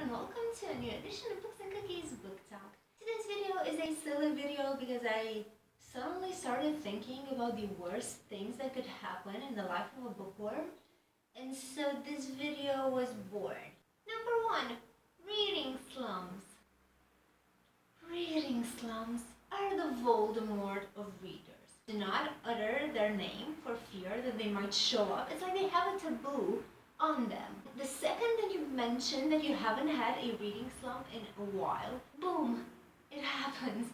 and welcome to a new edition of Books and Cookies Book Talk. Today's video is a silly video because I suddenly started thinking about the worst things that could happen in the life of a bookworm, and so this video was born. Number 1. Reading slums. Reading slums are the Voldemort of readers. Do not utter their name for fear that they might show up. It's like they have a taboo on them. The second that you mention that you haven't had a reading slump in a while, boom, it happens.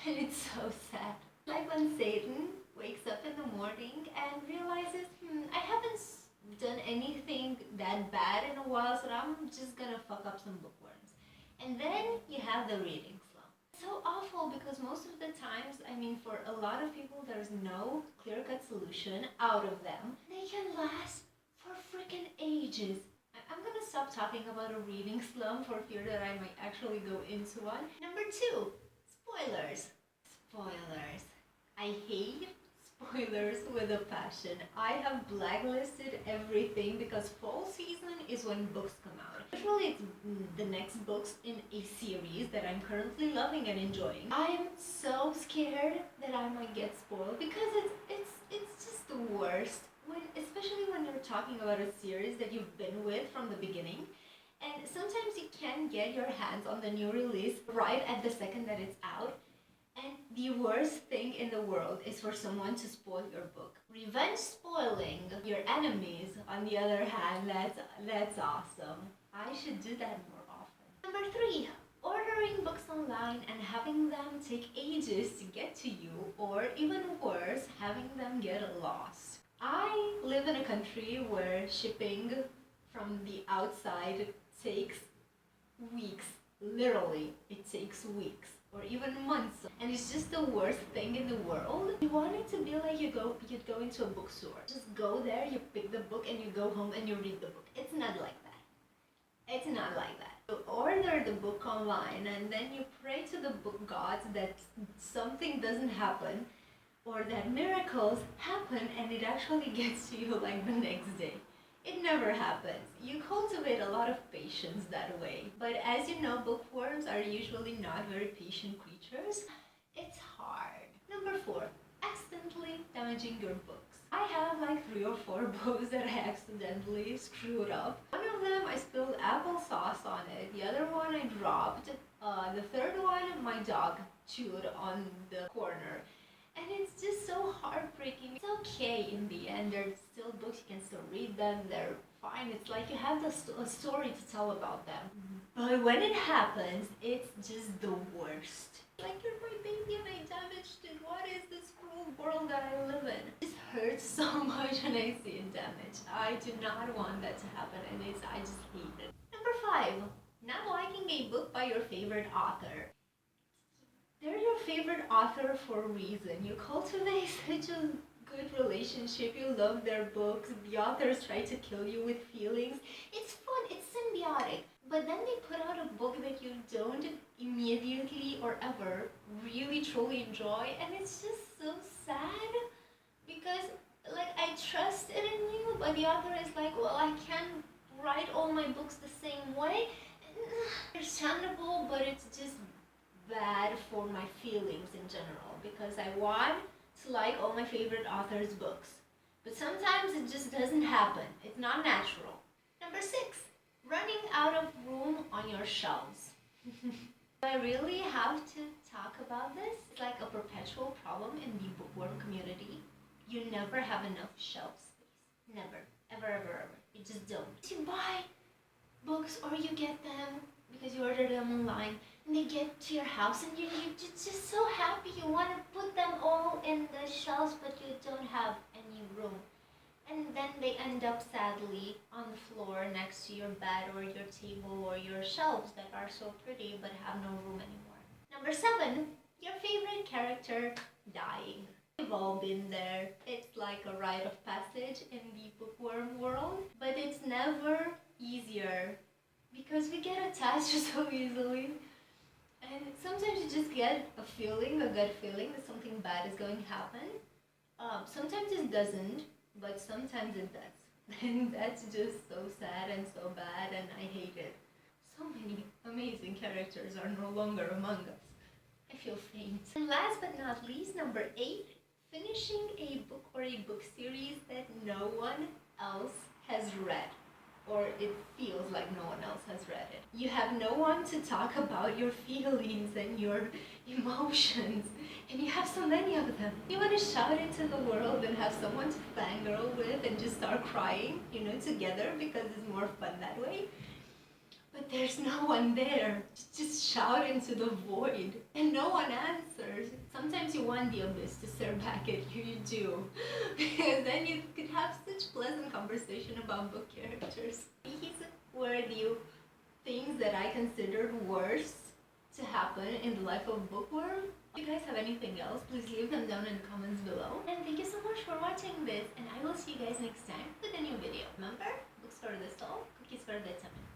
And it's so sad. Like when Satan wakes up in the morning and realizes, I haven't done anything that bad in a while, so I'm just gonna fuck up some bookworms. And then you have the reading slump. So awful because most of the times, for a lot of people, there's no clear-cut solution out of them. They can last for freaking ages. I'm gonna stop talking about a reading slump for fear that I might actually go into one. Number 2, spoilers. Spoilers. I hate spoilers with a passion. I have blacklisted everything because fall season is when books come out. Usually it's the next books in a series that I'm currently loving and enjoying. I am so scared that I might get spoiled because it's just the worst. Especially when you're talking about a series that you've been with from the beginning, and sometimes you can get your hands on the new release right at the second that it's out, and the worst thing in the world is for someone to spoil your book. Revenge spoiling your enemies, on the other hand, that's awesome. I should do that more often. Number 3, ordering books online and having them take ages to get to you, or even worse, having them get lost. I live in a country where shipping from the outside takes weeks. Literally, it takes weeks or even months. And it's just the worst thing in the world. You want it to be like you'd go into a bookstore. Just go there, you pick the book, and you go home and you read the book. It's not like that. It's not like that. You order the book online and then you pray to the book gods that something doesn't happen, or that miracles happen and it actually gets to you like the next day. It never happens. You cultivate a lot of patience that way. But as you know, bookworms are usually not very patient creatures. It's hard. Number 4, accidentally damaging your books. I have like 3 or 4 books that I accidentally screwed up. One of them I spilled applesauce on it. The other one I dropped. The third one my dog chewed on the corner. And it's just so heartbreaking. It's okay in the end. They're still books, you can still read them, they're fine. It's like you have a story to tell about them. But when it happens, it's just the worst. Like, you're my baby and I damaged it. What is this cruel world that I live in? It just hurts so much when I see it damaged. I do not want that to happen, and I just hate it. Number 5, not liking a book by your favorite author. They're your favorite author for a reason. You cultivate such a good relationship. You love their books. The authors try to kill you with feelings. It's fun. It's symbiotic. But then they put out a book that you don't immediately or ever really truly enjoy. And it's just so sad because I trusted in you, but the author is like, well, I can't write all my books the same way. Understandable, but it's just bad for my feelings in general because I want to like all my favorite authors' books. But sometimes it just doesn't happen. It's not natural. Number 6, running out of room on your shelves. I really have to talk about this. It's like a perpetual problem in the bookworm community. You never have enough shelf space. Never. Ever, ever, ever. You just don't. You buy books or you get them because you ordered them online, and they get to your house and you're just so happy. You want to put them all in the shelves, but you don't have any room. And then they end up sadly on the floor next to your bed or your table or your shelves that are so pretty but have no room anymore. Number 7, your favorite character dying. We've all been there. It's like a rite of passage in the bookworm world, but it's never easier because we get attached so easily. And sometimes you just get a gut feeling that something bad is going to happen. Sometimes it doesn't, but sometimes it does. And that's just so sad and so bad, and I hate it. So many characters are no longer among us. I feel faint. And last but not least, number 8, finishing a book or a book series that no one else has read, or it feels like no one else has read it. You have no one to talk about your feelings and your emotions, and you have so many of them. You want to shout into the world and have someone to fangirl with and just start crying, together, because it's more fun that way. But there's no one there. Just shout into the void, and no one answers. Sometimes you want the abyss to stare back at you, you do. Because then you could have such pleasant conversation about book characters. These were the things that I considered worse to happen in the life of Bookworm. If you guys have anything else, please leave them down in the comments below. And thank you so much for watching this, and I will see you guys next time with a new video. Remember, books for the soul, cookies for the tummy.